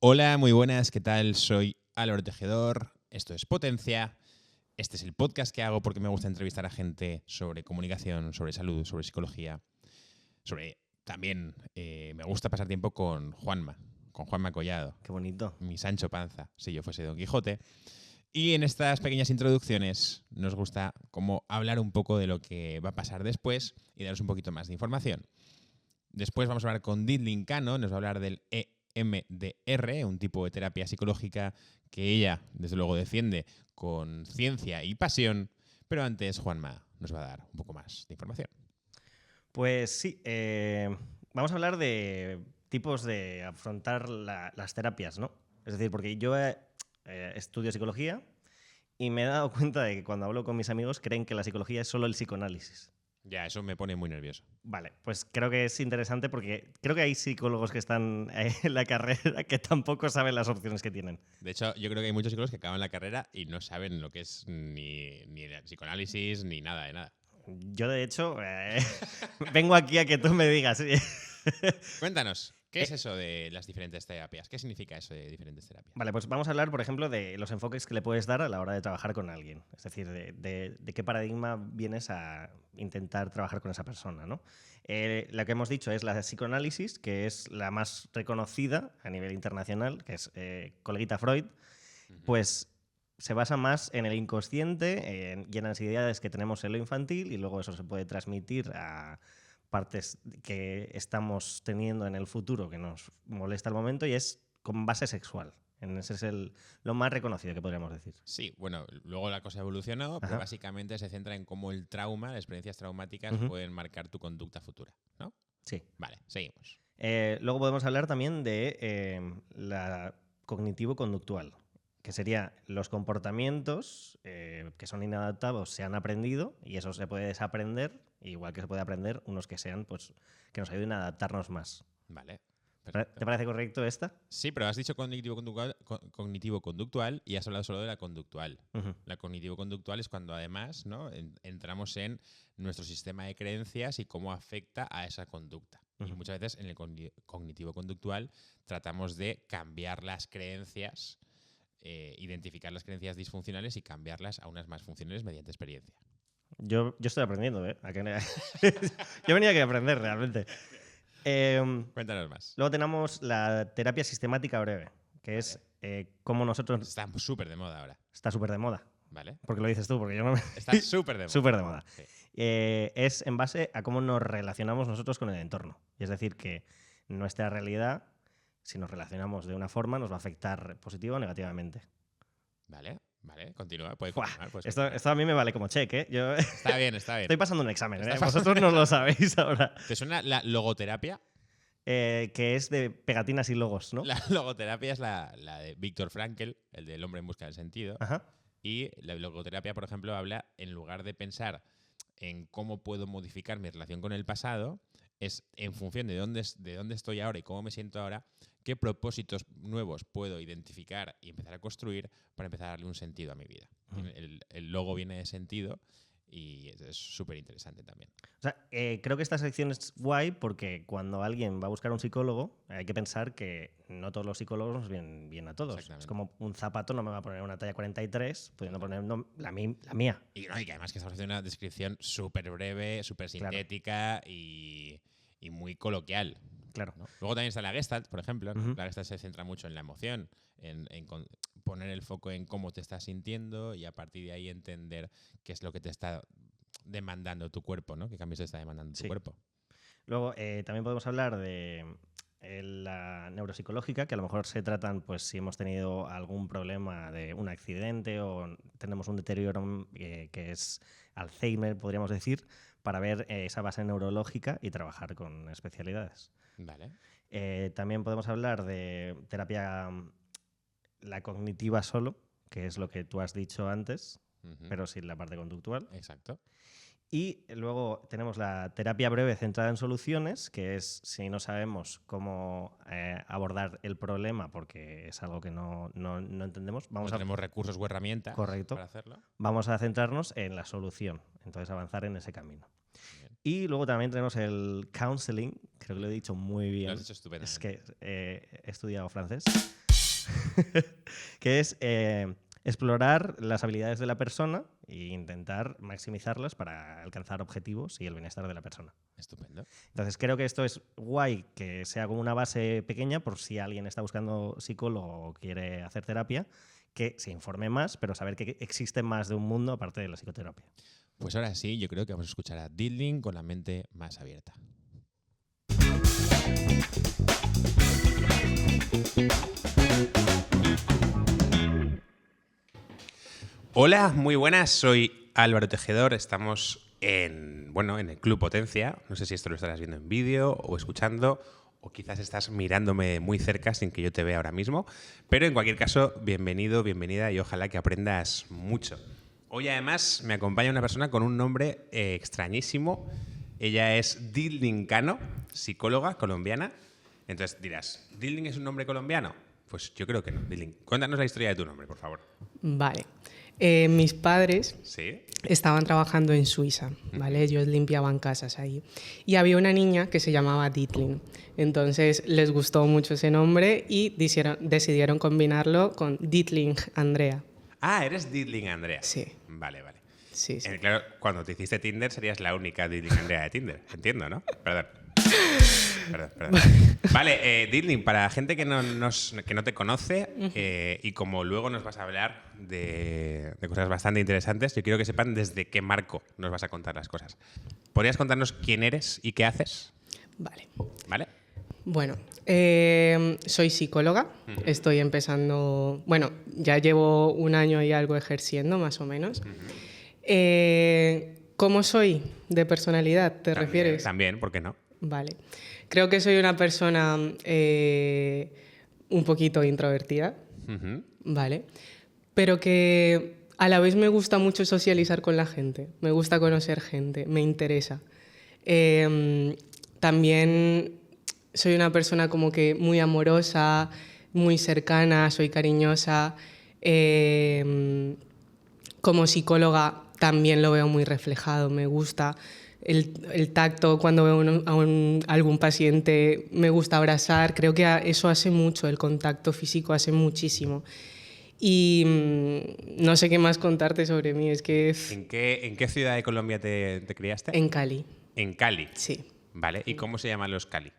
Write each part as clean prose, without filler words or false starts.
Hola, muy buenas, ¿qué tal? Soy Álvaro Tejedor, esto es Potencia. Este es el podcast que hago porque me gusta entrevistar a gente sobre comunicación, sobre salud, sobre psicología, también me gusta pasar tiempo con Juanma Collado. Qué bonito. Mi Sancho Panza, si yo fuese Don Quijote. Y en estas pequeñas introducciones nos gusta como hablar un poco de lo que va a pasar después y daros un poquito más de información. Después vamos a hablar con Didlin Cano, nos va a hablar del EMDR, un tipo de terapia psicológica que ella, desde luego, defiende con ciencia y pasión. Pero antes, Juanma nos va a dar un poco más de información. Pues sí, vamos a hablar de tipos de afrontar las terapias, ¿no? Es decir, porque yo estudio psicología y me he dado cuenta de que cuando hablo con mis amigos creen que la psicología es solo el psicoanálisis. Ya, eso me pone muy nervioso. Vale, pues creo que es interesante porque creo que hay psicólogos que están en la carrera que tampoco saben las opciones que tienen. De hecho, yo creo que hay muchos psicólogos que acaban la carrera y no saben lo que es ni el psicoanálisis ni nada de nada. Yo, de hecho, vengo aquí a que tú me digas. Cuéntanos, ¿qué es eso de las diferentes terapias? ¿Qué significa eso de diferentes terapias? Vale, pues vamos a hablar, por ejemplo, de los enfoques que le puedes dar a la hora de trabajar con alguien. Es decir, de qué paradigma vienes a intentar trabajar con esa persona, ¿no? La que hemos dicho es la psicoanálisis, que es la más reconocida a nivel internacional, que es coleguita Freud, pues se basa más en el inconsciente y en las ideas que tenemos en lo infantil y luego eso se puede transmitir a partes que estamos teniendo en el futuro que nos molesta al momento y es con base sexual. Ese es lo más reconocido que podríamos decir. Sí, bueno, luego la cosa evolucionó, pero básicamente se centra en cómo el trauma, las experiencias traumáticas pueden marcar tu conducta futura, ¿no? Sí. Vale, seguimos. Luego podemos hablar también de la cognitivo-conductual, que sería los comportamientos que son inadaptados se han aprendido y eso se puede desaprender, igual que se puede aprender unos que sean, pues, que nos ayuden a adaptarnos más. Vale. Perfecto. ¿Te parece correcto esta? Sí, pero has dicho cognitivo-conductual y has hablado solo de la conductual. La cognitivo-conductual es cuando además, ¿no?, entramos en nuestro sistema de creencias y cómo afecta a esa conducta. Y muchas veces en el cognitivo-conductual tratamos de cambiar las creencias, identificar las creencias disfuncionales y cambiarlas a unas más funcionales mediante experiencia. Yo estoy aprendiendo, ¿eh? Yo venía aquí a aprender realmente. Cuéntanos más. Luego tenemos la terapia sistemática breve, que es cómo nosotros... Está súper de moda ahora. Está súper de moda. Vale. Porque lo dices tú, porque yo no me... Está súper de moda. Súper de moda. Sí. Es en base a cómo nos relacionamos nosotros con el entorno. Y es decir, que nuestra realidad, si nos relacionamos de una forma, nos va a afectar positiva o negativamente. Vale, continúa. Puedes continuar, esto a mí me vale como check, ¿eh? Yo Está bien. estoy pasando un examen, ¿eh? Vosotros no lo sabéis ahora. ¿Te suena la logoterapia? Que es de pegatinas y logos, ¿no? La logoterapia es la de Viktor Frankl, el del hombre en busca del sentido. Ajá. Y la logoterapia, por ejemplo, habla, en lugar de pensar en cómo puedo modificar mi relación con el pasado, es en función de dónde estoy ahora y cómo me siento ahora, qué propósitos nuevos puedo identificar y empezar a construir para empezar a darle un sentido a mi vida. El logo viene de sentido y es súper interesante también. O sea, creo que esta sección es guay porque cuando alguien va a buscar a un psicólogo hay que pensar que no todos los psicólogos nos vienen bien a todos. Es como un zapato no me va a poner una talla 43 pudiendo poner la mía. Y que además que estamos haciendo una descripción súper breve, súper sintética y muy coloquial. Claro. ¿No? Luego también está la Gestalt, por ejemplo. ¿no? La Gestalt se centra mucho en la emoción, en poner el foco en cómo te estás sintiendo y a partir de ahí entender qué es lo que te está demandando tu cuerpo, ¿no? ¿Qué cambios te está demandando tu cuerpo? Luego también podemos hablar de la neuropsicológica, que a lo mejor se tratan, pues si hemos tenido algún problema de un accidente o tenemos un deterioro que es Alzheimer, podríamos decir, para ver esa base neurológica y trabajar con especialidades. Vale. También podemos hablar de terapia la cognitiva solo, que es lo que tú has dicho antes, pero sin la parte conductual. Exacto. Y luego tenemos la terapia breve centrada en soluciones, que es si no sabemos cómo abordar el problema porque es algo que no entendemos. Tenemos recursos o herramientas para hacerlo. Vamos a centrarnos en la solución, entonces avanzar en ese camino. Bien. Y luego también tenemos el counseling, creo que lo he dicho muy bien. Lo has dicho estupendamente. Es que he estudiado francés. que es explorar las habilidades de la persona e intentar maximizarlas para alcanzar objetivos y el bienestar de la persona. Estupendo. Entonces creo que esto es guay que sea como una base pequeña por si alguien está buscando psicólogo o quiere hacer terapia, que se informe más, pero saber que existe más de un mundo aparte de la psicoterapia. Pues ahora sí, yo creo que vamos a escuchar a Diddling con la mente más abierta. Hola, muy buenas, soy Álvaro Tejedor, estamos en el Club Potencia, no sé si esto lo estarás viendo en vídeo o escuchando, o quizás estás mirándome muy cerca sin que yo te vea ahora mismo, pero en cualquier caso, bienvenido, bienvenida y ojalá que aprendas mucho. Hoy además me acompaña una persona con un nombre extrañísimo, ella es Diddling Cano, psicóloga colombiana. Entonces dirás, ¿Diddling es un nombre colombiano? Pues yo creo que no. Diddling, cuéntanos la historia de tu nombre, por favor. Vale. Mis padres ¿Sí? estaban trabajando en Suiza, ¿vale? Ellos limpiaban casas ahí. Y había una niña que se llamaba Diddling. Entonces les gustó mucho ese nombre y decidieron combinarlo con Diddling Andrea. Ah, eres Diddling Andrea. Sí. Vale, vale. Sí, sí. Claro, cuando te hiciste Tinder serías la única Diddling Andrea de Tinder. Entiendo, ¿no? Perdón. Vale, Diddling, para gente que no te conoce y como luego nos vas a hablar de cosas bastante interesantes, yo quiero que sepan desde qué marco nos vas a contar las cosas. ¿Podrías contarnos quién eres y qué haces? Vale. ¿Vale? Bueno, soy psicóloga, estoy empezando, bueno, ya llevo un año y algo ejerciendo, más o menos. ¿Cómo soy de personalidad, te refieres? También, ¿por qué no? Vale. Creo que soy una persona un poquito introvertida, ¿vale? Pero que a la vez me gusta mucho socializar con la gente, me gusta conocer gente, me interesa. También soy una persona como que muy amorosa, muy cercana, soy cariñosa. Como psicóloga también lo veo muy reflejado, me gusta. El tacto, cuando veo algún paciente, me gusta abrazar. Creo que eso hace mucho, el contacto físico hace muchísimo. Y no sé qué más contarte sobre mí. Es que ¿En qué ciudad de Colombia te criaste? En Cali. En Cali. Sí. Vale, ¿y cómo se llaman los Cali?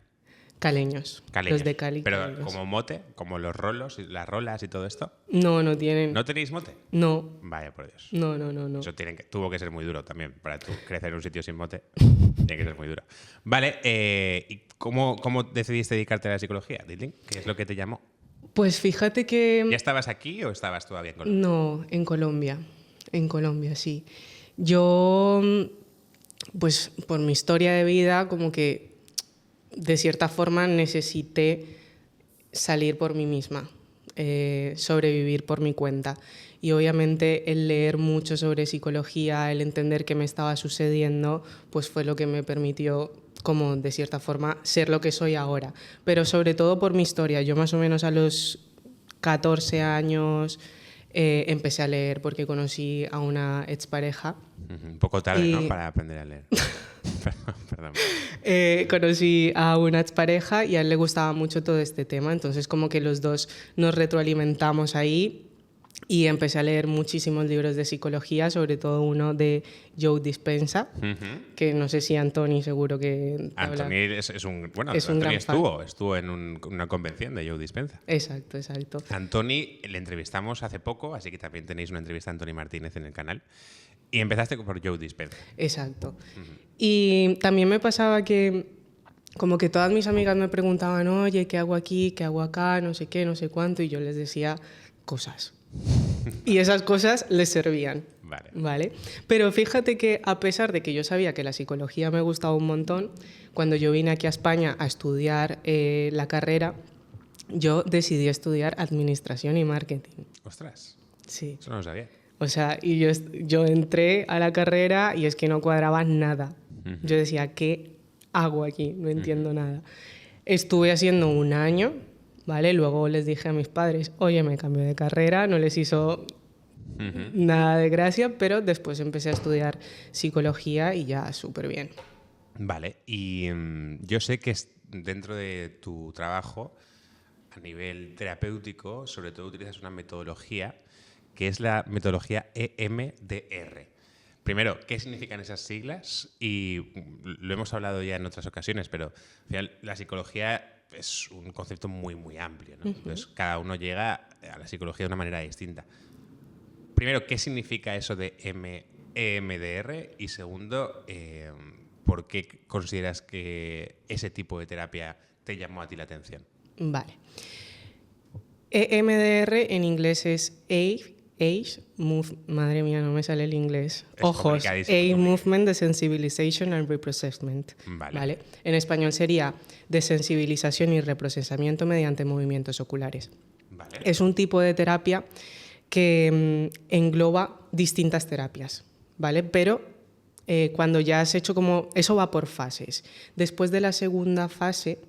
Caleños. Caleños. Los de Cali. Pero caleños. como mote, como los rolos, las rolas y todo esto. No tienen. ¿No tenéis mote? No. Vaya, por Dios. No. Eso tuvo que ser muy duro también. Para tú crecer en un sitio sin mote, tiene que ser muy duro. Vale, ¿y cómo decidiste dedicarte a la psicología, Diddling? ¿Qué es lo que te llamó? Pues fíjate que... ¿Ya estabas aquí o estabas todavía en Colombia? No, en Colombia. En Colombia, sí. Yo, pues por mi historia de vida, como que de cierta forma necesité salir por mí misma, sobrevivir por mi cuenta. Y obviamente el leer mucho sobre psicología, el entender qué me estaba sucediendo, pues fue lo que me permitió, como de cierta forma, ser lo que soy ahora. Pero sobre todo por mi historia. Yo más o menos a los 14 años empecé a leer porque conocí a una expareja. Un poco tarde, ¿no? Para aprender a leer. Perdón. Conocí a una expareja y a él le gustaba mucho todo este tema, entonces como que los dos nos retroalimentamos ahí y empecé a leer muchísimos libros de psicología, sobre todo uno de Joe Dispenza, que no sé si Antoni seguro que... Antoni es un... Bueno, es un Antoni gran estuvo en una convención de Joe Dispenza. Exacto. Antoni le entrevistamos hace poco, así que también tenéis una entrevista a Antoni Martínez en el canal. Y empezaste por Joe Dispenza. Exacto. Y también me pasaba que como que todas mis amigas me preguntaban, oye, ¿qué hago aquí? ¿Qué hago acá? No sé qué, no sé cuánto. Y yo les decía cosas. Y esas cosas les servían. Vale. Pero fíjate que a pesar de que yo sabía que la psicología me gustaba un montón, cuando yo vine aquí a España a estudiar la carrera, yo decidí estudiar administración y marketing. ¡Ostras! Sí. Eso no lo sabía. O sea, y yo entré a la carrera y es que no cuadraba nada. Yo decía, ¿qué hago aquí? No entiendo nada. Estuve haciendo un año, ¿vale? Luego les dije a mis padres, oye, me cambio de carrera, no les hizo nada de gracia, pero después empecé a estudiar psicología y ya súper bien. Vale, y yo sé que dentro de tu trabajo a nivel terapéutico, sobre todo utilizas una metodología que es la metodología EMDR. Primero, ¿qué significan esas siglas? Y lo hemos hablado ya en otras ocasiones, pero al final la psicología es un concepto muy, muy amplio, ¿no? Entonces, cada uno llega a la psicología de una manera distinta. Primero, ¿qué significa eso de EMDR? Y segundo, ¿por qué consideras que ese tipo de terapia te llamó a ti la atención? Vale. EMDR en inglés es madre mía, no me sale el inglés. Es Ojos. complicadísimo. Movement Desensibilization and Reprocessment. Vale. En español sería desensibilización y reprocesamiento mediante movimientos oculares. Vale. Es un tipo de terapia que engloba distintas terapias, ¿vale? Pero cuando ya has hecho como... Eso va por fases. Después de la segunda fase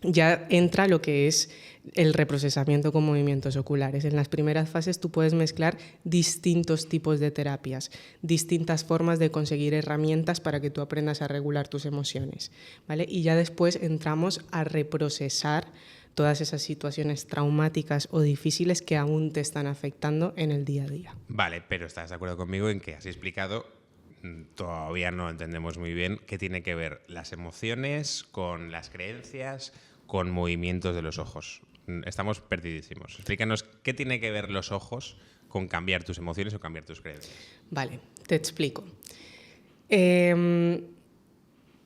ya entra lo que es el reprocesamiento con movimientos oculares. En las primeras fases tú puedes mezclar distintos tipos de terapias, distintas formas de conseguir herramientas para que tú aprendas a regular tus emociones, ¿vale? Y ya después entramos a reprocesar todas esas situaciones traumáticas o difíciles que aún te están afectando en el día a día. Vale, pero estás de acuerdo conmigo en que has explicado, todavía no entendemos muy bien qué tiene que ver las emociones con las creencias, con movimientos de los ojos. Estamos perdidísimos. Explícanos qué tiene que ver los ojos con cambiar tus emociones o cambiar tus creencias. Vale, te explico.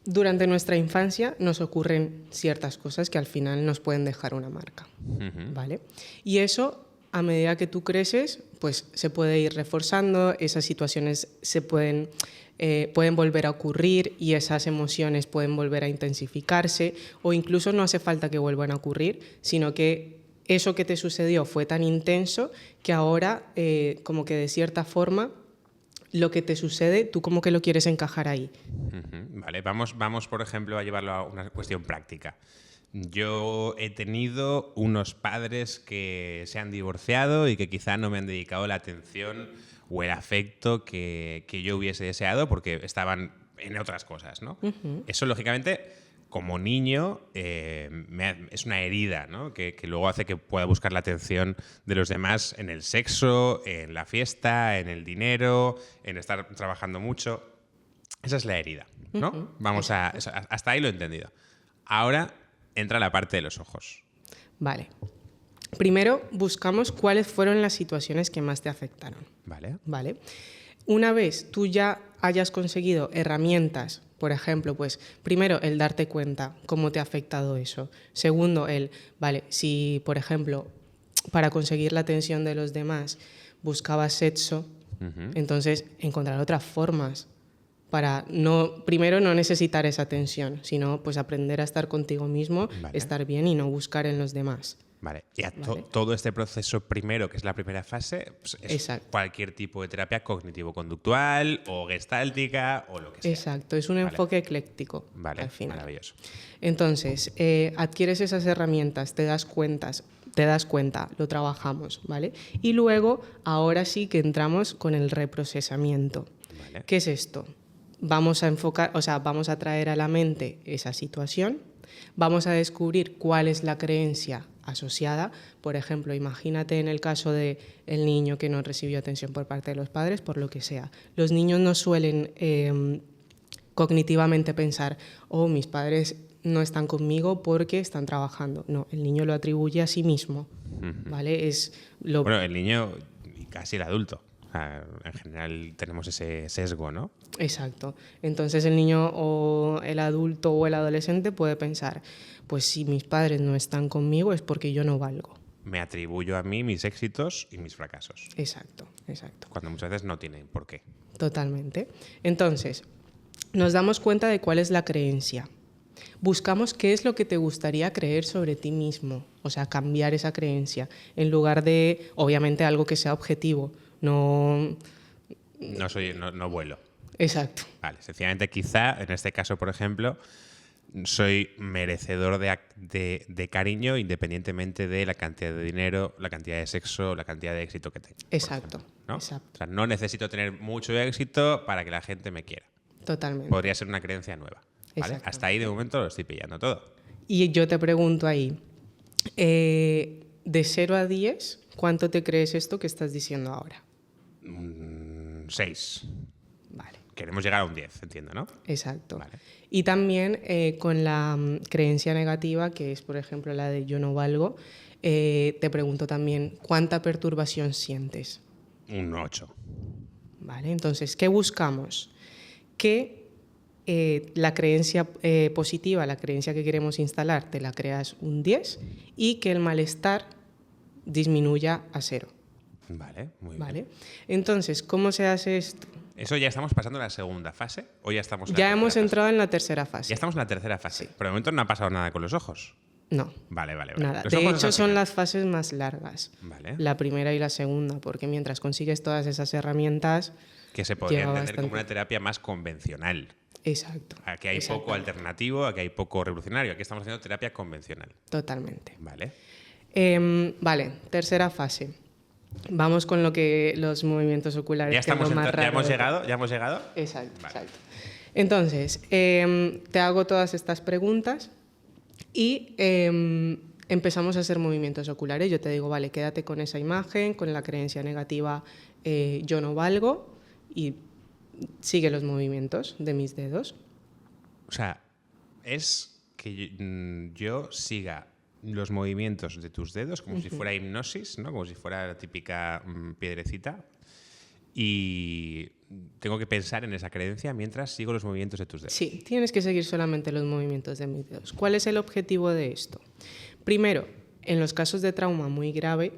Durante nuestra infancia nos ocurren ciertas cosas que al final nos pueden dejar una marca, ¿vale? Y eso, a medida que tú creces, pues se puede ir reforzando, esas situaciones se pueden volver a ocurrir y esas emociones pueden volver a intensificarse, o incluso no hace falta que vuelvan a ocurrir, sino que eso que te sucedió fue tan intenso que ahora, como que de cierta forma, lo que te sucede, tú como que lo quieres encajar ahí. Vale, vamos, por ejemplo, a llevarlo a una cuestión práctica. Yo he tenido unos padres que se han divorciado y que quizá no me han dedicado la atención o el afecto que yo hubiese deseado porque estaban en otras cosas, ¿no? Eso, lógicamente, como niño, es una herida, ¿no? Que luego hace que pueda buscar la atención de los demás en el sexo, en la fiesta, en el dinero, en estar trabajando mucho. Esa es la herida, ¿no? Hasta ahí lo he entendido. Ahora entra la parte de los ojos. Vale. Primero buscamos cuáles fueron las situaciones que más te afectaron. Vale. Una vez tú ya hayas conseguido herramientas, por ejemplo, pues primero el darte cuenta cómo te ha afectado eso. Segundo, si por ejemplo para conseguir la atención de los demás buscabas sexo, entonces encontrar otras formas para primero no necesitar esa atención, sino pues aprender a estar contigo mismo, estar bien y no buscar en los demás. Vale. Y todo este proceso primero, que es la primera fase, pues es cualquier tipo de terapia cognitivo-conductual o gestáltica o lo que sea. Exacto, es un enfoque ecléctico al final. Maravilloso. Entonces, adquieres esas herramientas, te das cuenta, lo trabajamos, ¿vale? Y luego, ahora sí que entramos con el reprocesamiento. Vale. ¿Qué es esto? Vamos a traer a la mente esa situación, vamos a descubrir cuál es la creencia asociada. Por ejemplo, imagínate en el caso del niño que no recibió atención por parte de los padres, por lo que sea. Los niños no suelen cognitivamente pensar, mis padres no están conmigo porque están trabajando. No, el niño lo atribuye a sí mismo, ¿vale? Bueno, el niño y casi el adulto. En general tenemos ese sesgo, ¿no? Exacto. Entonces el niño o el adulto o el adolescente puede pensar, pues si mis padres no están conmigo es porque yo no valgo. Me atribuyo a mí mis éxitos y mis fracasos. Exacto. Cuando muchas veces no tienen por qué. Totalmente. Entonces, nos damos cuenta de cuál es la creencia. Buscamos qué es lo que te gustaría creer sobre ti mismo, o sea, cambiar esa creencia, en lugar de, obviamente, algo que sea objetivo. No vuelo. Exacto. Vale, sencillamente quizá, en este caso, por ejemplo, soy merecedor de cariño independientemente de la cantidad de dinero, la cantidad de sexo, la cantidad de éxito que tengo. Exacto. Ejemplo, ¿no? Exacto. O sea, no necesito tener mucho éxito para que la gente me quiera. Totalmente. Podría ser una creencia nueva. ¿Vale? Hasta ahí de momento lo estoy pillando todo. Y yo te pregunto ahí, De 0 a 10, ¿cuánto te crees esto que estás diciendo ahora? 6. Vale. Queremos llegar a un 10, entiendo, ¿no? Exacto. Vale. Y también con la creencia negativa, que es, por ejemplo, la de yo no valgo, te pregunto también, ¿cuánta perturbación sientes? Un 8. ¿Vale? Entonces, ¿qué buscamos? Que la creencia positiva, la creencia que queremos instalar, te la creas un 10 y que el malestar disminuya a 0. Vale, muy ¿Vale? bien. Entonces, ¿cómo se hace esto? ¿Eso ya estamos pasando a la segunda fase o ya estamos en la Ya tercera hemos fase? entrado en la tercera fase. Ya estamos en la tercera fase. Pero de momento no ha pasado nada con los ojos. No, Vale. nada. Los De ojos hecho, al son final. las fases más largas. Vale. La primera y la segunda, porque mientras consigues todas esas herramientas... Que se podría lleva entender como bastante. una terapia más convencional. Exacto. Aquí hay exacto. poco alternativo, aquí hay poco revolucionario. Aquí estamos haciendo terapia convencional. Totalmente. Vale. Vale, tercera fase. Vamos con los movimientos oculares. Ya, que es lo estamos más ya raro hemos de llegado. ¿Ya hemos llegado? Exacto, Vale. exacto. Entonces, te hago todas estas preguntas y empezamos a hacer movimientos oculares. Yo te digo, vale, quédate con esa imagen, con la creencia negativa, yo no valgo, y sigue los movimientos de mis dedos. O sea, es que yo siga los movimientos de tus dedos como si fuera hipnosis, ¿no? Como si fuera la típica piedrecita. Y tengo que pensar en esa creencia mientras sigo los movimientos de tus dedos. Sí, tienes que seguir solamente los movimientos de mis dedos. ¿Cuál es el objetivo de esto? Primero, en los casos de trauma muy grave,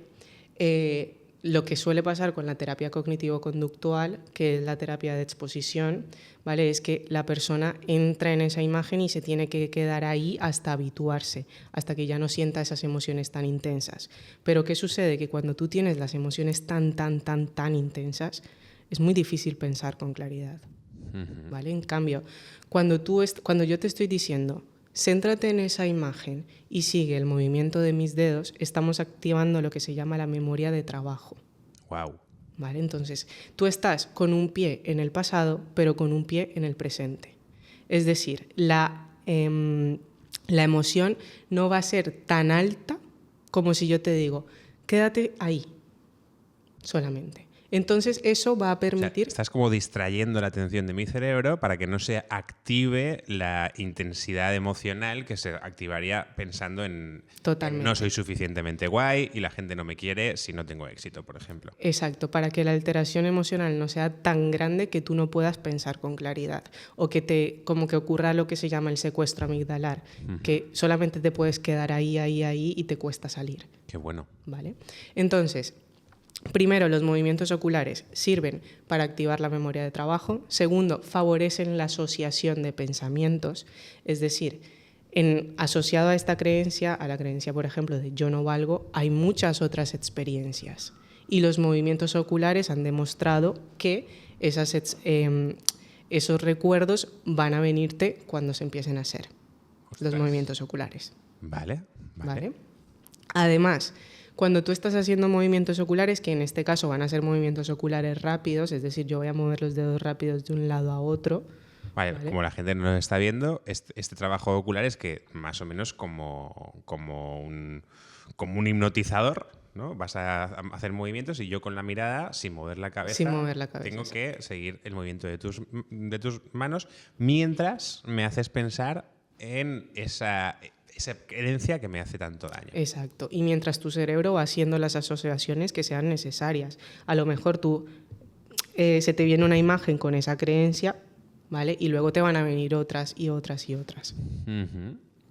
lo que suele pasar con la terapia cognitivo-conductual, que es la terapia de exposición, ¿vale? Es que la persona entra en esa imagen y se tiene que quedar ahí hasta habituarse, hasta que ya no sienta esas emociones tan intensas. Pero ¿qué sucede? Que cuando tú tienes las emociones tan intensas, es muy difícil pensar con claridad, ¿vale? En cambio, cuando yo te estoy diciendo, céntrate en esa imagen y sigue el movimiento de mis dedos, estamos activando lo que se llama la memoria de trabajo. Wow. ¿Vale? Entonces, tú estás con un pie en el pasado, pero con un pie en el presente. Es decir, la emoción no va a ser tan alta como si yo te digo, quédate ahí solamente. Entonces, eso va a O sea, permitir... estás como distrayendo la atención de mi cerebro para que no se active la intensidad emocional que se activaría pensando en Totalmente. no soy suficientemente guay y la gente no me quiere si no tengo éxito, por ejemplo. Exacto, para que la alteración emocional no sea tan grande que tú no puedas pensar con claridad o que como que ocurra lo que se llama el secuestro amigdalar, que solamente te puedes quedar ahí y te cuesta salir, Qué bueno. ¿vale? Entonces, primero, los movimientos oculares sirven para activar la memoria de trabajo. Segundo, favorecen la asociación de pensamientos, es decir, asociado a esta creencia, a la creencia, por ejemplo, de yo no valgo, hay muchas otras experiencias. Y los movimientos oculares han demostrado que esos recuerdos van a venirte cuando se empiecen a hacer los movimientos oculares. Vale. ¿Vale? Además, cuando tú estás haciendo movimientos oculares, que en este caso van a ser movimientos oculares rápidos, es decir, yo voy a mover los dedos rápidos de un lado a otro. Vale, como la gente no nos está viendo, este trabajo ocular es que más o menos como un hipnotizador, ¿no? Vas a hacer movimientos y yo con la mirada, sin mover la cabeza, tengo que seguir el movimiento de tus manos mientras me haces pensar en esa creencia que me hace tanto daño. Exacto. Y mientras tu cerebro va haciendo las asociaciones que sean necesarias. A lo mejor se te viene una imagen con esa creencia, ¿vale? Y luego te van a venir otras y otras y otras.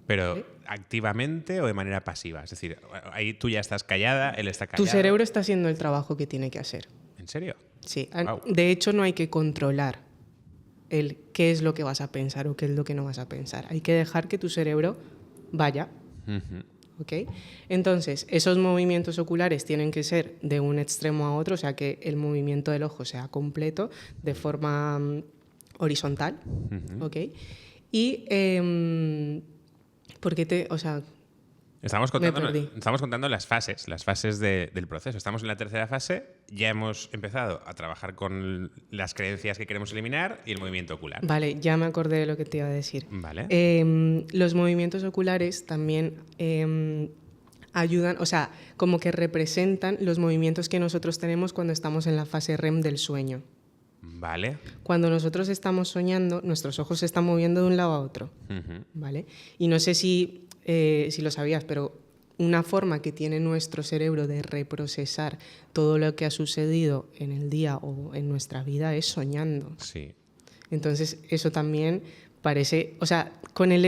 Pero ¿Sí? activamente o de manera pasiva. Es decir, ahí tú ya estás callada, él está callado. Tu cerebro está haciendo el trabajo que tiene que hacer. ¿En serio? Sí. Wow. De hecho, no hay que controlar qué es lo que vas a pensar o qué es lo que no vas a pensar. Hay que dejar que tu cerebro vaya. ¿Ok? Entonces, esos movimientos oculares tienen que ser de un extremo a otro, o sea, que el movimiento del ojo sea completo, de forma horizontal. ¿Ok? Y, Estamos me perdí. contando las fases del proceso. Estamos en la tercera fase, ya hemos empezado a trabajar con las creencias que queremos eliminar y el movimiento ocular. Vale, ya me acordé de lo que te iba a decir. Vale. Los movimientos oculares también ayudan, o sea, como que representan los movimientos que nosotros tenemos cuando estamos en la fase REM del sueño. Vale. Cuando nosotros estamos soñando, nuestros ojos se están moviendo de un lado a otro, ¿vale? Y no sé si lo sabías, pero una forma que tiene nuestro cerebro de reprocesar todo lo que ha sucedido en el día o en nuestra vida es soñando. Sí. Entonces, eso también parece, o sea, con el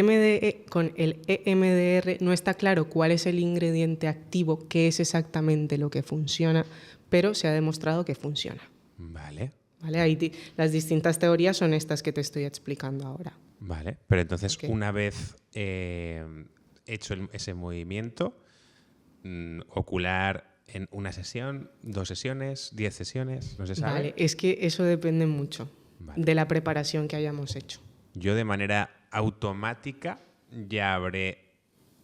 EMDR no está claro cuál es el ingrediente activo, qué es exactamente lo que funciona, pero se ha demostrado que funciona. Vale. ¿Vale? Las distintas teorías son estas que te estoy explicando ahora. Vale. Pero entonces, Ok. una vez hecho ese movimiento ocular en una sesión, 2 sesiones, 10 sesiones, no se sabe. Vale, es que eso depende mucho Vale. de la preparación que hayamos hecho. Yo de manera automática ya habré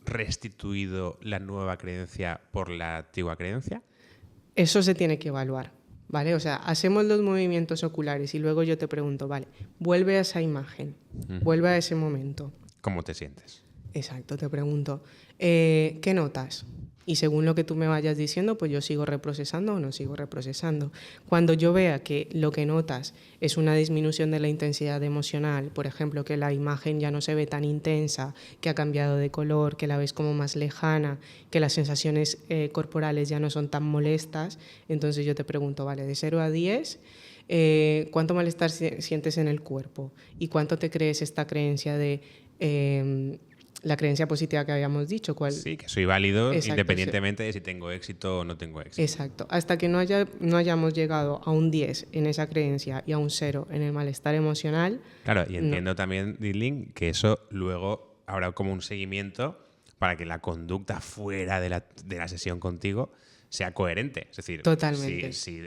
restituido la nueva creencia por la antigua creencia. Eso se tiene que evaluar, ¿vale? O sea, hacemos los movimientos oculares y luego yo te pregunto, vale, vuelve a esa imagen, vuelve a ese momento. ¿Cómo te sientes? Exacto, te pregunto, ¿qué notas? Y según lo que tú me vayas diciendo, pues yo sigo reprocesando o no sigo reprocesando. Cuando yo vea que lo que notas es una disminución de la intensidad emocional, por ejemplo, que la imagen ya no se ve tan intensa, que ha cambiado de color, que la ves como más lejana, que las sensaciones corporales ya no son tan molestas, entonces yo te pregunto, vale, de 0 a 10, ¿cuánto malestar sientes en el cuerpo? ¿Y cuánto te crees esta creencia de... la creencia positiva que habíamos dicho? ¿Cuál? Sí, que soy válido. Exacto, independientemente de si tengo éxito o no tengo éxito. Exacto. Hasta que no hayamos llegado a un 10 en esa creencia y a un 0 en el malestar emocional. Claro, y entiendo también, Dilling, que eso luego habrá como un seguimiento para que la conducta fuera de la sesión contigo sea coherente. Es decir, Totalmente. si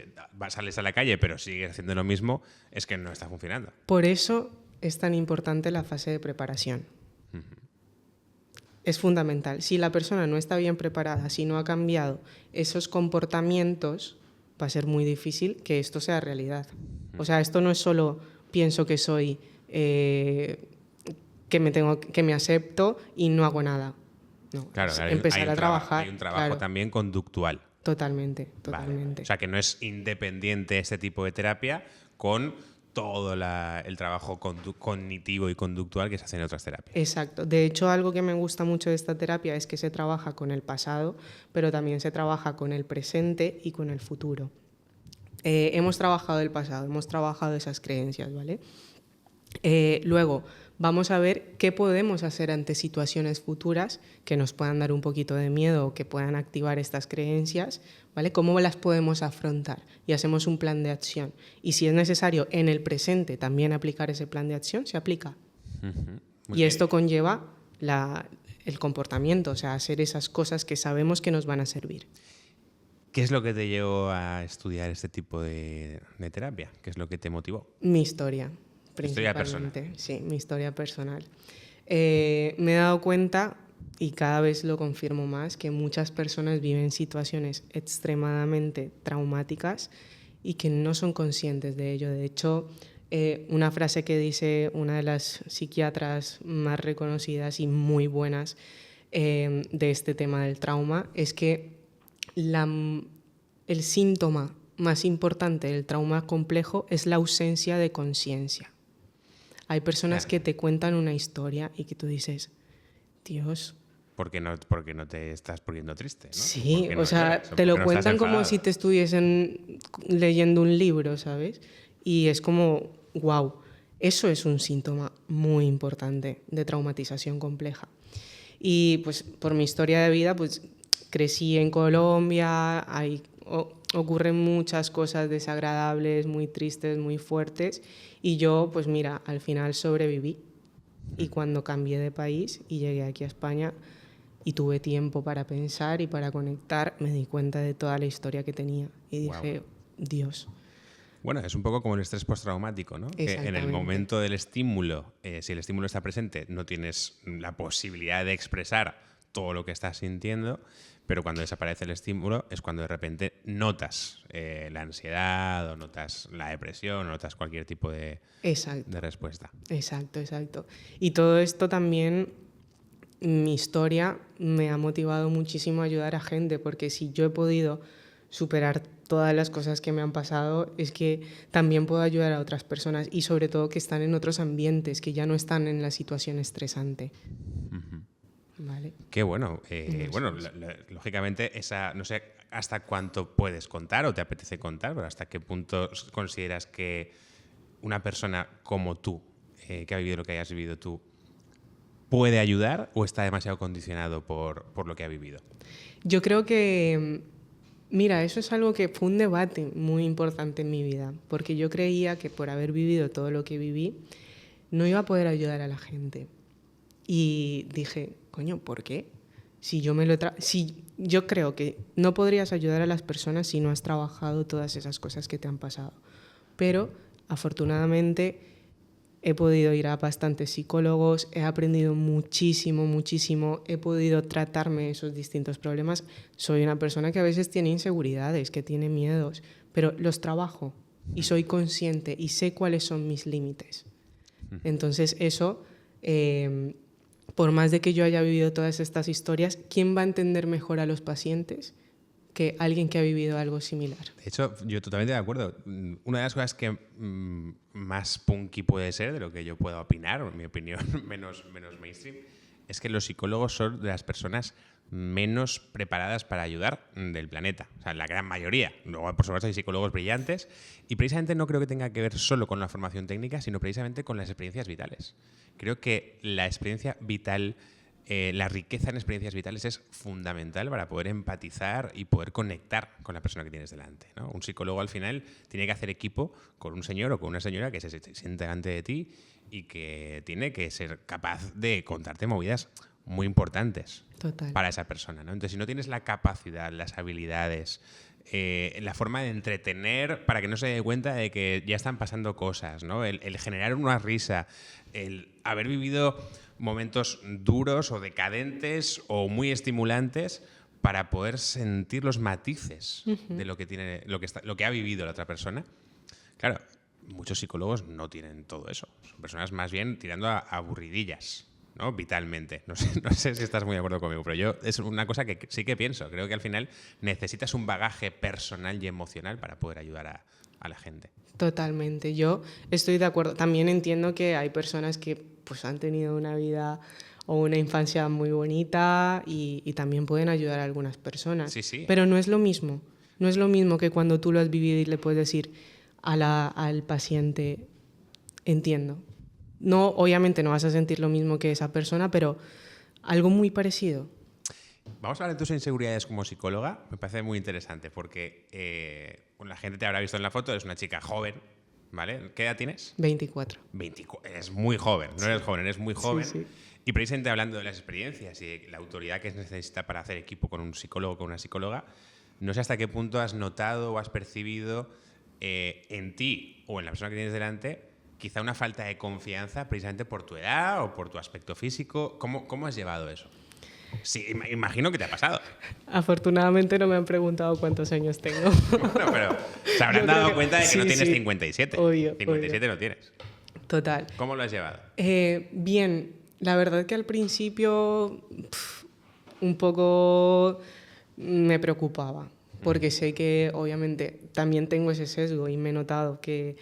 sales a la calle pero sigues haciendo lo mismo, es que no está funcionando. Por eso es tan importante la fase de preparación. Es fundamental. Si la persona no está bien preparada, si no ha cambiado esos comportamientos, va a ser muy difícil que esto sea realidad. O sea, esto no es solo pienso que soy, que me acepto y no hago nada. No, Claro, es hay empezar un a trabajar. hay un trabajo claro, también conductual. Totalmente, Vale. totalmente. O sea, que no es independiente este tipo de terapia con todo el trabajo cognitivo y conductual que se hace en otras terapias. Exacto. De hecho, algo que me gusta mucho de esta terapia es que se trabaja con el pasado, pero también se trabaja con el presente y con el futuro. Hemos trabajado el pasado, hemos trabajado esas creencias, ¿vale? Luego, vamos a ver qué podemos hacer ante situaciones futuras que nos puedan dar un poquito de miedo o que puedan activar estas creencias, ¿vale? ¿Cómo las podemos afrontar? Y hacemos un plan de acción. Y si es necesario en el presente también aplicar ese plan de acción, se aplica. Muy Y bien. esto conlleva el comportamiento, o sea, hacer esas cosas que sabemos que nos van a servir. ¿Qué es lo que te llevó a estudiar este tipo de terapia? ¿Qué es lo que te motivó? Mi historia, Historia principalmente. personal. Sí, mi historia personal. Me he dado cuenta, y cada vez lo confirmo más, que muchas personas viven situaciones extremadamente traumáticas y que no son conscientes de ello. De hecho, una frase que dice una de las psiquiatras más reconocidas y muy buenas de este tema del trauma es que el síntoma más importante del trauma complejo es la ausencia de conciencia. Hay personas que te cuentan una historia y que tú dices, Dios. Porque no te estás poniendo triste, ¿no? Sí, Porque no o sea, lloras, te porque lo no estás cuentan como enfadado. si te estuviesen leyendo un libro, ¿sabes? Y es como, wow, eso es un síntoma muy importante de traumatización compleja. Y pues por mi historia de vida, pues crecí en Colombia, ocurren muchas cosas desagradables, muy tristes, muy fuertes, y yo, pues mira, al final sobreviví. Y cuando cambié de país y llegué aquí a España y tuve tiempo para pensar y para conectar, me di cuenta de toda la historia que tenía y dije, Dios. Bueno, es un poco como el estrés postraumático, ¿no? Que en el Exactamente. momento del estímulo, si el estímulo está presente, no tienes la posibilidad de expresar todo lo que estás sintiendo, pero cuando desaparece el estímulo es cuando de repente notas la ansiedad o notas la depresión o notas cualquier tipo de Exacto. respuesta. Exacto, exacto. Y todo esto también mi historia me ha motivado muchísimo a ayudar a gente, porque si yo he podido superar todas las cosas que me han pasado, es que también puedo ayudar a otras personas y sobre todo que están en otros ambientes, que ya no están en la situación estresante. ¿Vale? Qué bueno. Bueno, lógicamente, no sé hasta cuánto puedes contar o te apetece contar, pero hasta qué punto consideras que una persona como tú, que ha vivido lo que hayas vivido tú, puede ayudar o está demasiado condicionado por lo que ha vivido. Yo creo que, mira, eso es algo que fue un debate muy importante en mi vida, porque yo creía que por haber vivido todo lo que viví, no iba a poder ayudar a la gente. Y dije, coño, ¿por qué? Si yo creo que no podrías ayudar a las personas si no has trabajado todas esas cosas que te han pasado. Pero, afortunadamente, he podido ir a bastantes psicólogos, he aprendido muchísimo, muchísimo, he podido tratarme esos distintos problemas. Soy una persona que a veces tiene inseguridades, que tiene miedos, pero los trabajo y soy consciente y sé cuáles son mis límites. Entonces eso, por más de que yo haya vivido todas estas historias, ¿quién va a entender mejor a los pacientes que alguien que ha vivido algo similar? De hecho, yo totalmente de acuerdo. Una de las cosas que más punky puede ser, de lo que yo puedo opinar, en mi opinión menos mainstream, es que los psicólogos son de las personas menos preparadas para ayudar del planeta. O sea, la gran mayoría. Luego, por supuesto, hay psicólogos brillantes y precisamente no creo que tenga que ver solo con la formación técnica, sino precisamente con las experiencias vitales. Creo que la experiencia vital, la riqueza en experiencias vitales es fundamental para poder empatizar y poder conectar con la persona que tienes delante, ¿no? Un psicólogo al final tiene que hacer equipo con un señor o con una señora que se siente delante de ti y que tiene que ser capaz de contarte movidas muy importantes. Total. Para esa persona, ¿no? Entonces, si no tienes la capacidad, las habilidades, la forma de entretener para que no se dé cuenta de que ya están pasando cosas, ¿no? El generar una risa, el haber vivido momentos duros o decadentes o muy estimulantes para poder sentir los matices de lo que ha vivido la otra persona. Claro, muchos psicólogos no tienen todo eso. Son personas más bien tirando a aburridillas, ¿no? Vitalmente. No sé si estás muy de acuerdo conmigo, pero yo es una cosa que sí que pienso. Creo que al final necesitas un bagaje personal y emocional para poder ayudar a la gente. Totalmente. Yo estoy de acuerdo. También entiendo que hay personas que pues, han tenido una vida o una infancia muy bonita y también pueden ayudar a algunas personas. Sí, sí. Pero no es lo mismo. No es lo mismo que cuando tú lo has vivido y le puedes decir al paciente, entiendo. No, obviamente no vas a sentir lo mismo que esa persona, pero algo muy parecido. Vamos a hablar de tus inseguridades como psicóloga. Me parece muy interesante porque la gente te habrá visto en la foto, eres una chica joven, ¿vale? ¿Qué edad tienes? 24. 24. Eres muy joven, no eres joven, eres muy joven. Sí, sí. Y precisamente hablando de las experiencias y de la autoridad que se necesita para hacer equipo con un psicólogo o con una psicóloga, no sé hasta qué punto has notado o has percibido en ti o en la persona que tienes delante quizá una falta de confianza precisamente por tu edad o por tu aspecto físico. ¿Cómo has llevado eso? Sí, imagino que te ha pasado. Afortunadamente no me han preguntado cuántos años tengo. Bueno, pero se habrán dado cuenta de que no tienes 57. Obvio, 57 no tienes. Total. ¿Cómo lo has llevado? Bien, la verdad que al principio un poco me preocupaba, porque sé que obviamente también tengo ese sesgo y me he notado que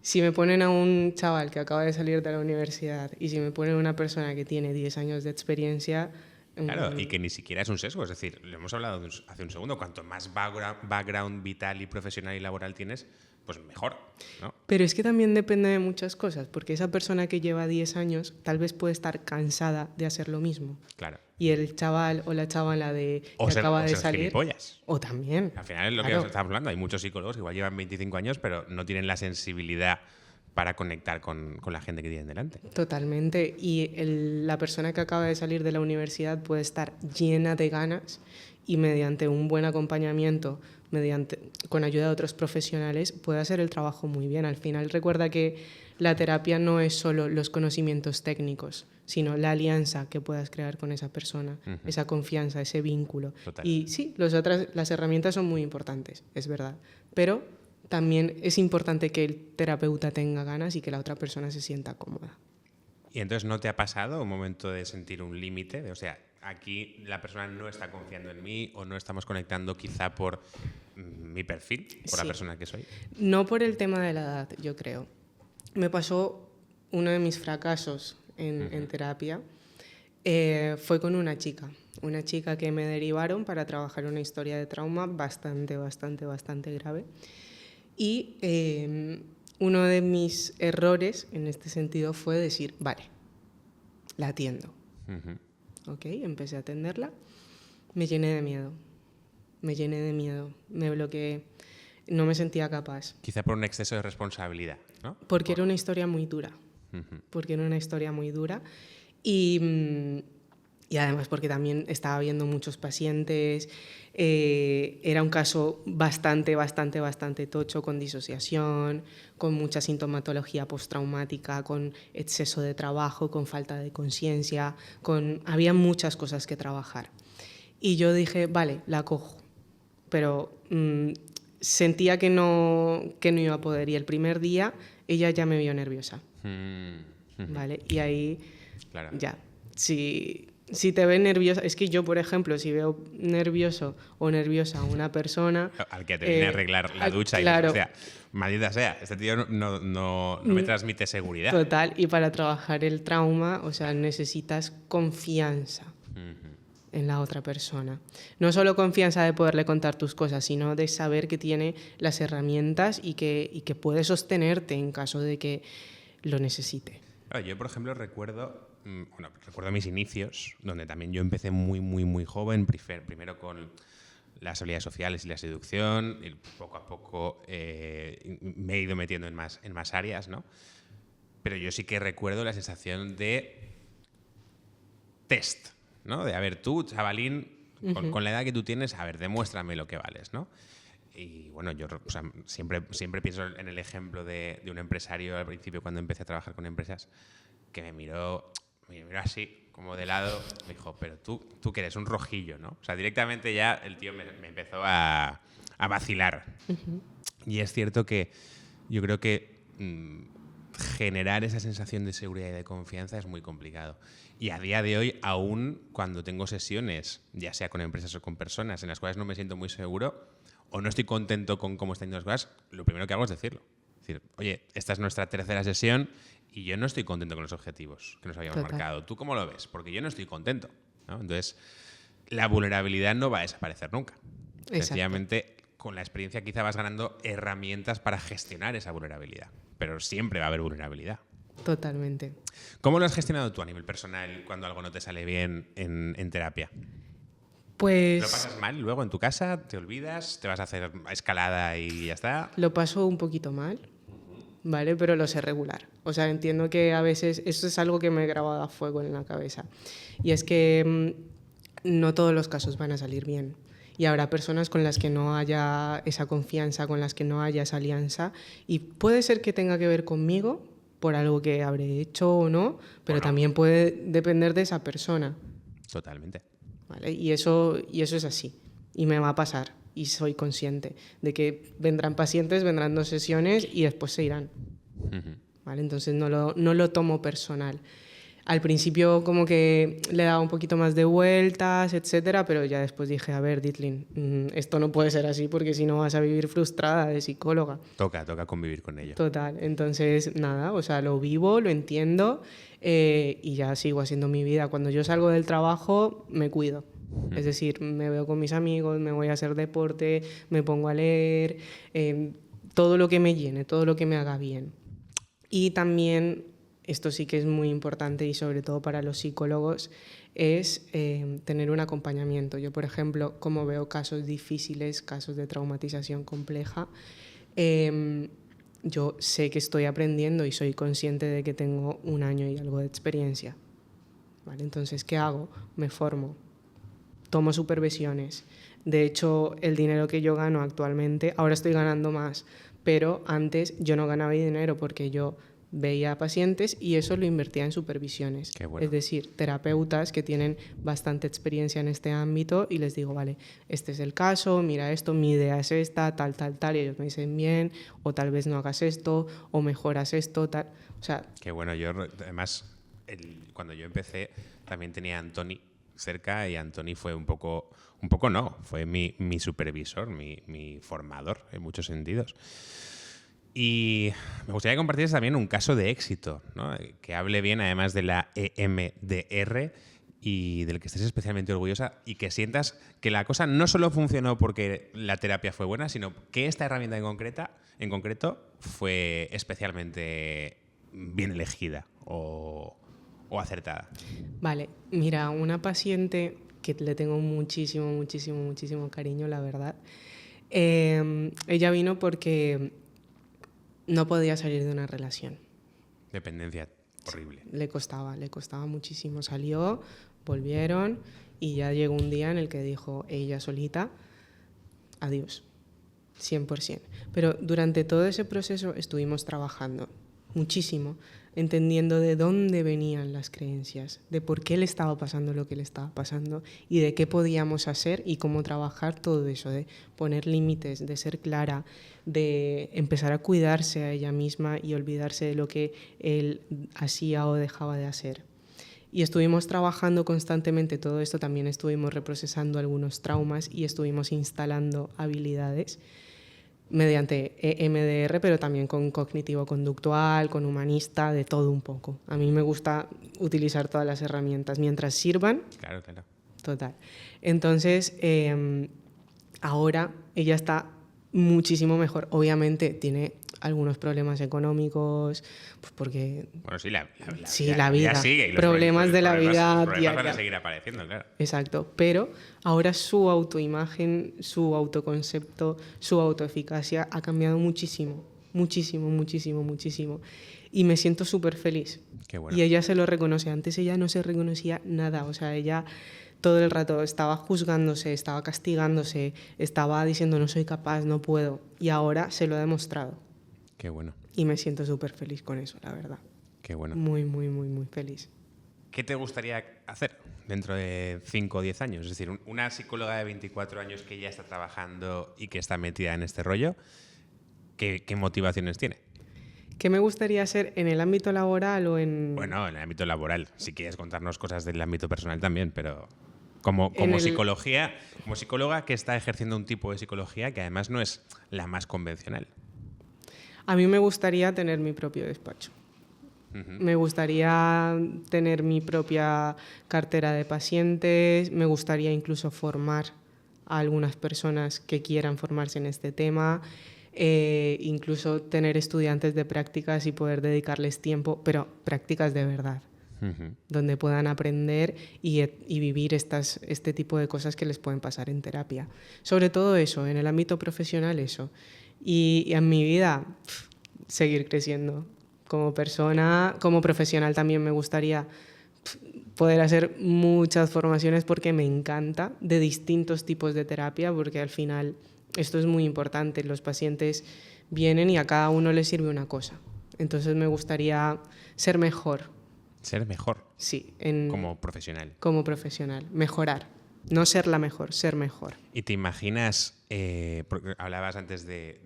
si me ponen a un chaval que acaba de salir de la universidad y si me ponen a una persona que tiene 10 años de experiencia... Claro, y que ni siquiera es un sesgo, es decir, lo hemos hablado hace un segundo, cuanto más background vital y profesional y laboral tienes, pues mejor, ¿no? Pero es que también depende de muchas cosas, porque esa persona que lleva 10 años tal vez puede estar cansada de hacer lo mismo. Claro. Y el chaval o la chavala que acaba de salir... gilipollas. O también. Al final es lo claro. que estamos hablando. Hay muchos psicólogos que igual llevan 25 años, pero no tienen la sensibilidad para conectar con la gente que tienen delante. Totalmente. Y la persona que acaba de salir de la universidad puede estar llena de ganas y mediante un buen acompañamiento, con ayuda de otros profesionales, puede hacer el trabajo muy bien. Al final recuerda que la terapia no es solo los conocimientos técnicos, sino la alianza que puedas crear con esa persona, esa confianza, ese vínculo. Total. Y sí, las herramientas son muy importantes, es verdad, pero también es importante que el terapeuta tenga ganas y que la otra persona se sienta cómoda. Y entonces, ¿no te ha pasado un momento de sentir un límite? O sea, aquí la persona no está confiando en mí o no estamos conectando quizá por mi perfil, por la Sí. persona que soy. No por el tema de la edad, yo creo. Me pasó uno de mis fracasos en terapia. Fue con una chica que me derivaron para trabajar una historia de trauma bastante grave. Y uno de mis errores en este sentido fue decir, vale, la atiendo. Ok, empecé a atenderla, me llené de miedo, me bloqueé, no me sentía capaz. Quizá por un exceso de responsabilidad, ¿no? Porque era una historia muy dura. Y además porque también estaba viendo muchos pacientes, era un caso bastante tocho, con disociación, con mucha sintomatología postraumática, con exceso de trabajo, con falta de conciencia, había muchas cosas que trabajar. Y yo dije, vale, la cojo, pero sentía que no iba a poder. Y el primer día ella ya me vio nerviosa, ¿vale? Y ahí Claro. ya, si te ven nerviosa, es que yo, por ejemplo, si veo nervioso o nerviosa a una persona... Al que te viene a arreglar la ducha claro, y, o sea, maldita sea, este tío no me transmite seguridad. Total, y para trabajar el trauma, o sea, necesitas confianza en la otra persona. No solo confianza de poderle contar tus cosas, sino de saber que tiene las herramientas y que puede sostenerte en caso de que lo necesite. Claro, yo, por ejemplo, recuerdo mis inicios, donde también yo empecé muy joven, primero con las habilidades sociales y la seducción, y poco a poco me he ido metiendo en más áreas, ¿no? Pero yo sí que recuerdo la sensación de test, ¿no? De, a ver, tú, chavalín, con la edad que tú tienes, a ver, demuéstrame lo que vales, ¿no? Y bueno, yo siempre pienso en el ejemplo de un empresario al principio, cuando empecé a trabajar con empresas, que me miró así, como de lado, me dijo, pero tú que eres un rojillo, ¿no? O sea, directamente ya el tío me empezó a vacilar. Y es cierto que yo creo que generar esa sensación de seguridad y de confianza es muy complicado. Y a día de hoy, aún cuando tengo sesiones, ya sea con empresas o con personas en las cuales no me siento muy seguro o no estoy contento con cómo están yendo las cosas, lo primero que hago es decirlo. Es decir, oye, esta es nuestra tercera sesión y yo no estoy contento con los objetivos que nos habíamos marcado. ¿Tú cómo lo ves? Porque yo no estoy contento, ¿no? Entonces, la vulnerabilidad no va a desaparecer nunca. Sencillamente, con la experiencia quizá vas ganando herramientas para gestionar esa vulnerabilidad. Pero siempre va a haber vulnerabilidad. Totalmente. ¿Cómo lo has gestionado tú a nivel personal cuando algo no te sale bien en terapia? Pues... ¿Lo pasas mal luego en tu casa? ¿Te olvidas? ¿Te vas a hacer escalada y ya está? Lo paso un poquito mal, ¿vale? Pero lo sé regular. O sea, entiendo que a veces... Esto es algo que me he grabado a fuego en la cabeza. Y es que no todos los casos van a salir bien. Y habrá personas con las que no haya esa confianza, con las que no haya esa alianza. Y puede ser que tenga que ver conmigo, por algo que habré hecho o no, pero también puede depender de esa persona. Totalmente. ¿Vale? Y eso es así. Y me va a pasar. Y soy consciente de que vendrán pacientes, vendrán 2 sesiones y después se irán. ¿Vale? Entonces no lo tomo personal. Al principio como que le daba un poquito más de vueltas, etcétera, pero ya después dije, a ver, Ditlin, esto no puede ser así porque si no vas a vivir frustrada de psicóloga. Toca convivir con ello. Total. Entonces, nada, o sea, lo vivo, lo entiendo y ya sigo haciendo mi vida. Cuando yo salgo del trabajo, me cuido. Es decir, me veo con mis amigos, me voy a hacer deporte, me pongo a leer, todo lo que me llene, todo lo que me haga bien. Y también... Esto sí que es muy importante y sobre todo para los psicólogos, es tener un acompañamiento. Yo, por ejemplo, como veo casos difíciles, casos de traumatización compleja, yo sé que estoy aprendiendo y soy consciente de que tengo 1 año y algo de experiencia. ¿Vale? Entonces, ¿qué hago? Me formo, tomo supervisiones. De hecho, el dinero que yo gano actualmente, ahora estoy ganando más, pero antes yo no ganaba dinero porque yo veía pacientes y eso lo invertía en supervisiones. Qué bueno. Es decir, terapeutas que tienen bastante experiencia en este ámbito y les digo, vale, este es el caso, mira esto, mi idea es esta, tal, y ellos me dicen bien, o tal vez no hagas esto, o mejoras esto, tal. O sea... Qué bueno, yo además cuando yo empecé también tenía a Antoni cerca y Antoni fue fue mi supervisor, mi formador en muchos sentidos. Y me gustaría compartir también un caso de éxito, ¿no? Que hable bien además de la EMDR y del que estés especialmente orgullosa y que sientas que la cosa no solo funcionó porque la terapia fue buena, sino que esta herramienta en concreto fue especialmente bien elegida o acertada. Vale, mira, una paciente que le tengo muchísimo, muchísimo, muchísimo cariño, la verdad. Ella vino porque no podía salir de una relación. Dependencia horrible. Le costaba muchísimo. Salió, volvieron y ya llegó un día en el que dijo ella solita, adiós, 100%. Pero durante todo ese proceso estuvimos trabajando muchísimo, entendiendo de dónde venían las creencias, de por qué le estaba pasando lo que le estaba pasando y de qué podíamos hacer y cómo trabajar todo eso, de poner límites, de ser clara, de empezar a cuidarse a ella misma y olvidarse de lo que él hacía o dejaba de hacer. Y estuvimos trabajando constantemente todo esto, también estuvimos reprocesando algunos traumas y estuvimos instalando habilidades mediante EMDR, pero también con cognitivo-conductual, con humanista, de todo un poco. A mí me gusta utilizar todas las herramientas mientras sirvan. Claro, claro. Total. Entonces, ahora ella está muchísimo mejor. Obviamente tiene algunos problemas económicos, pues porque... Bueno, sí, la vida sigue. Y problemas de la vida los problemas van a seguir apareciendo, claro. Exacto, pero ahora su autoimagen, su autoconcepto, su autoeficacia ha cambiado muchísimo, muchísimo, muchísimo, muchísimo. Y me siento súper feliz. Qué bueno. Y ella se lo reconoce. Antes ella no se reconocía nada, o sea, ella todo el rato estaba juzgándose, estaba castigándose, estaba diciendo no soy capaz, no puedo. Y ahora se lo ha demostrado. Qué bueno. Y me siento súper feliz con eso, la verdad. Qué bueno. Muy, muy, muy, muy feliz. ¿Qué te gustaría hacer dentro de 5 o 10 años? Es decir, una psicóloga de 24 años que ya está trabajando y que está metida en este rollo, ¿qué motivaciones tiene? ¿Qué me gustaría hacer en el ámbito laboral o en...? Bueno, en el ámbito laboral. Si quieres contarnos cosas del ámbito personal también, pero como psicología, como psicóloga que está ejerciendo un tipo de psicología que además no es la más convencional. A mí me gustaría tener mi propio despacho. Me gustaría tener mi propia cartera de pacientes, me gustaría incluso formar a algunas personas que quieran formarse en este tema, incluso tener estudiantes de prácticas y poder dedicarles tiempo, pero prácticas de verdad, donde puedan aprender y vivir este tipo de cosas que les pueden pasar en terapia. Sobre todo eso, en el ámbito profesional eso. Y en mi vida, seguir creciendo. Como persona, como profesional también me gustaría poder hacer muchas formaciones porque me encanta, de distintos tipos de terapia, porque al final esto es muy importante. Los pacientes vienen y a cada uno les sirve una cosa. Entonces me gustaría ser mejor. Ser mejor. Sí. Como profesional. Como profesional. Mejorar. No ser la mejor, ser mejor. ¿Y te imaginas, porque hablabas antes de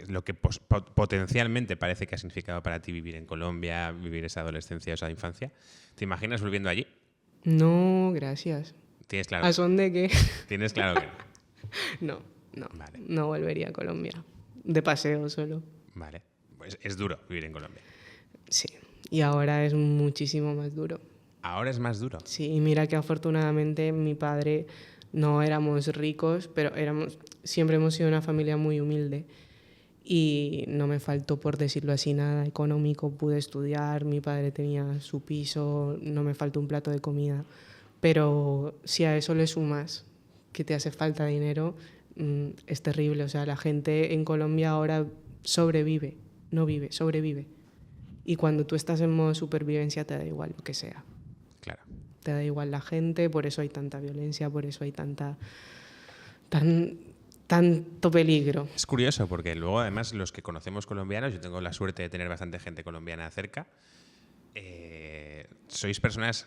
lo que potencialmente parece que ha significado para ti vivir en Colombia, vivir esa adolescencia, esa infancia, ¿te imaginas volviendo allí? No, gracias. ¿Tienes claro? ¿A son de qué? ¿Tienes claro que no? No, vale. No volvería a Colombia. De paseo solo. Vale. Pues es duro vivir en Colombia. Sí, y ahora es muchísimo más duro. ¿Ahora es más duro? Sí, y mira que afortunadamente mi padre no éramos ricos, pero siempre hemos sido una familia muy humilde y no me faltó, por decirlo así, nada económico. Pude estudiar, mi padre tenía su piso, no me faltó un plato de comida. Pero si a eso le sumas que te hace falta dinero, es terrible. O sea, la gente en Colombia ahora sobrevive, no vive, sobrevive. Y cuando tú estás en modo supervivencia te da igual lo que sea. Claro. Te da igual la gente, por eso hay tanta violencia, por eso hay tanto peligro. Es curioso porque luego además los que conocemos colombianos, yo tengo la suerte de tener bastante gente colombiana cerca, sois personas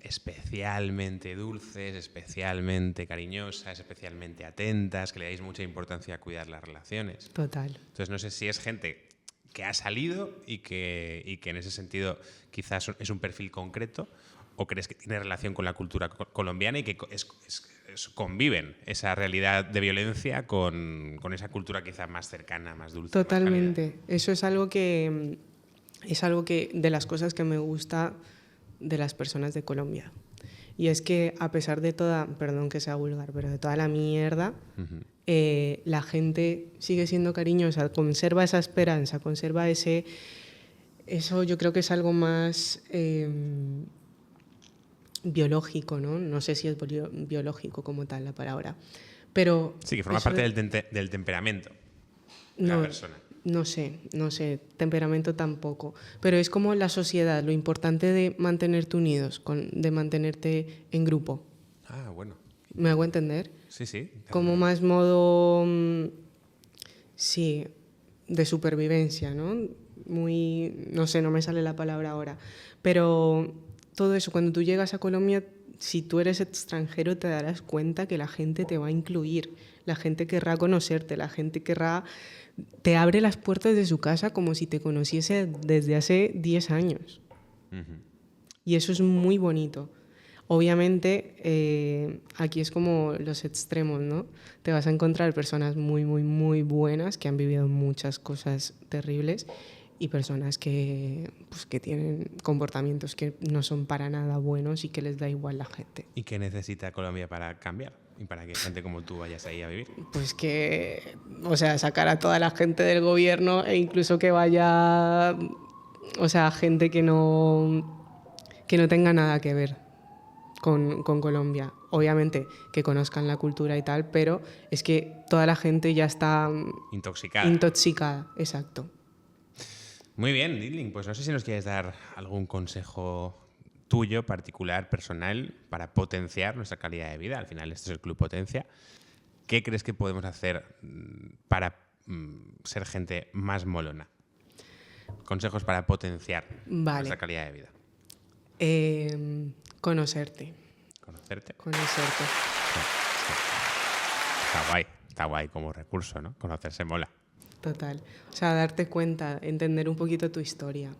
especialmente dulces, especialmente cariñosas, especialmente atentas, que le dais mucha importancia a cuidar las relaciones. Total. Entonces no sé si es gente que ha salido y que en ese sentido quizás es un perfil concreto, o crees que tiene relación con la cultura colombiana y que conviven esa realidad de violencia con esa cultura quizás más cercana, más dulce? Totalmente. Eso es algo que de las cosas que me gusta de las personas de Colombia. Y es que a pesar de toda, perdón que sea vulgar, pero de toda la mierda, la gente sigue siendo cariñosa, conserva esa esperanza, conserva eso yo creo que es algo más biológico, ¿no? No sé si es biológico como tal la palabra, pero... Sí, que forma parte del temperamento de la persona. No sé, temperamento tampoco, pero es como la sociedad, lo importante de mantenerte unidos, de mantenerte en grupo. Ah, bueno. ¿Me hago entender? Sí. Como más modo, sí, de supervivencia, ¿no? Muy, no sé, no me sale la palabra ahora, pero todo eso, cuando tú llegas a Colombia, si tú eres extranjero te darás cuenta que la gente te va a incluir, la gente querrá conocerte, la gente te abre las puertas de su casa como si te conociese desde hace 10 años. Y eso es muy bonito. Obviamente, aquí es como los extremos, ¿no? Te vas a encontrar personas muy, muy, muy buenas que han vivido muchas cosas terribles y personas que tienen comportamientos que no son para nada buenos y que les da igual la gente. ¿Y qué necesita Colombia para cambiar? Y para que gente como tú vayas ahí a vivir. Pues sacar a toda la gente del gobierno e incluso que vaya, gente que no tenga nada que ver con Colombia. Obviamente que conozcan la cultura y tal, pero es que toda la gente ya está intoxicada, exacto. Muy bien, Didling. Pues no sé si nos quieres dar algún consejo tuyo, particular, personal, para potenciar nuestra calidad de vida. Al final, este es el Club Potencia. ¿Qué crees que podemos hacer para ser gente más molona? Consejos para potenciar nuestra calidad de vida. Conocerte. ¿Conocerte? Está guay como recurso, ¿no? Conocerse mola. Total. Darte cuenta, entender un poquito tu historia.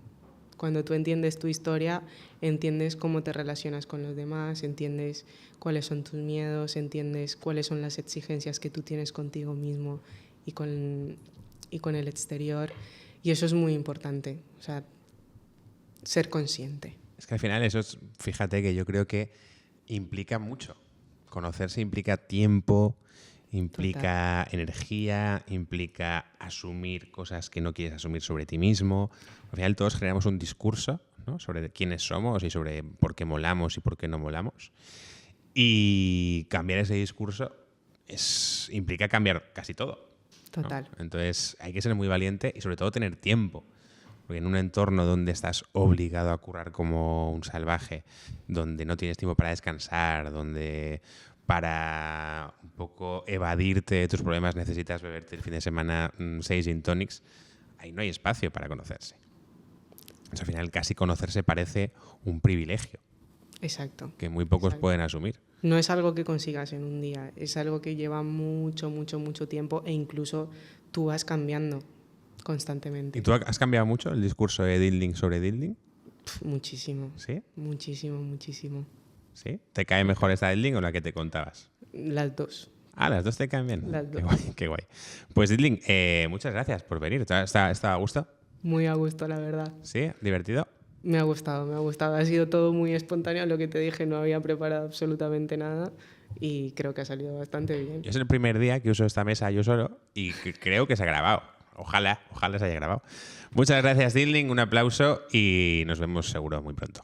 Cuando tú entiendes tu historia, entiendes cómo te relacionas con los demás, entiendes cuáles son tus miedos, entiendes cuáles son las exigencias que tú tienes contigo mismo y con el exterior. Y eso es muy importante, ser consciente. Es que al final fíjate que yo creo que implica mucho. Conocerse implica tiempo, implica energía, implica asumir cosas que no quieres asumir sobre ti mismo. Al final todos generamos un discurso, ¿no?, sobre quiénes somos y sobre por qué molamos y por qué no molamos. Y cambiar ese discurso implica cambiar casi todo. Total. ¿No? Entonces hay que ser muy valiente y sobre todo tener tiempo. Porque en un entorno donde estás obligado a currar como un salvaje, donde no tienes tiempo para descansar, donde para un poco evadirte de tus problemas necesitas beberte el fin de semana 6 gin tonics, ahí no hay espacio para conocerse. Entonces, al final casi conocerse parece un privilegio. Exacto. Que muy pocos pueden asumir. No es algo que consigas en un día, es algo que lleva mucho, mucho, mucho tiempo e incluso tú vas cambiando constantemente. ¿Y tú has cambiado mucho el discurso de Didling sobre Didling? Muchísimo. ¿Sí? Muchísimo, muchísimo. ¿Sí? ¿Te cae mejor esta Didling o la que te contabas? Las dos. Ah, las dos te caen bien. Las dos. Qué guay. Pues Didling, muchas gracias por venir. ¿Está a gusto? Muy a gusto, la verdad. ¿Sí? ¿Divertido? Me ha gustado. Ha sido todo muy espontáneo. Lo que te dije, no había preparado absolutamente nada y creo que ha salido bastante bien. Yo es el primer día que uso esta mesa yo solo y creo que se ha grabado. Ojalá se haya grabado. Muchas gracias, Didling. Un aplauso y nos vemos seguro muy pronto.